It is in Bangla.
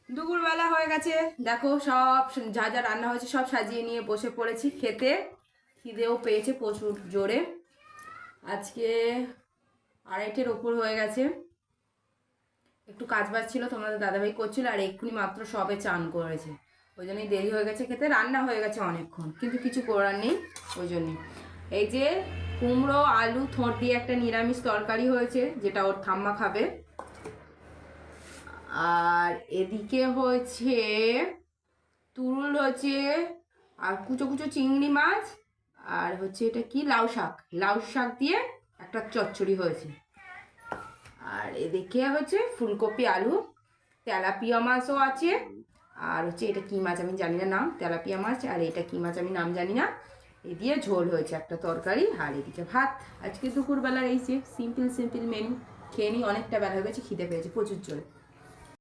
দুপুরবেলা হয়ে গেছে, দেখো সব যা যা রান্না হয়েছে সব সাজিয়ে নিয়ে বসে পড়েছি খেতে। খিদেও পেয়েছে প্রচুর জোরে। আজকে 2:30-এর ওপর হয়ে গেছে। একটু কাজ বাজ ছিল, তোমাদের দাদাভাই করছিল, আর এক্ষুনি মাত্র সবে চান করেছে। ওই জন্যই দেরি হয়ে গেছে খেতে। রান্না হয়ে গেছে অনেকক্ষণ, কিন্তু কিছু করার নেই। ওই জন্যই এই যে কুমড়ো আলু থোঁড় দিয়ে একটা নিরামিষ তরকারি হয়েছে, যেটা ওর ঠাম্মা খাবে। আর এদিকে হয়েছে তুরুল হচ্ছে, আর কুচো কুচো চিংড়ি মাছ, আর হচ্ছে এটা কি লাউ শাক, লাউ শাক দিয়ে একটা চচ্চড়ি হয়েছে। আর এদিকে হচ্ছে ফুলকপি আলু, তেলাপিয়া মাছও আছে। আর হচ্ছে এটা কি মাছ আমি জানি না নাম, তেলাপিয়া মাছ। আর এটা কি মাছ আমি নাম জানি না। এ দিয়ে ঝোল হয়েছে একটা তরকারি, আর এদিকে ভাত। আজকে দুপুরবেলার এই যে সিম্পল সিম্পল মেনু খেয়ে নিই, অনেকটা বেলা হয়ে গেছে, খিদে পেয়েছে প্রচুর জোরে।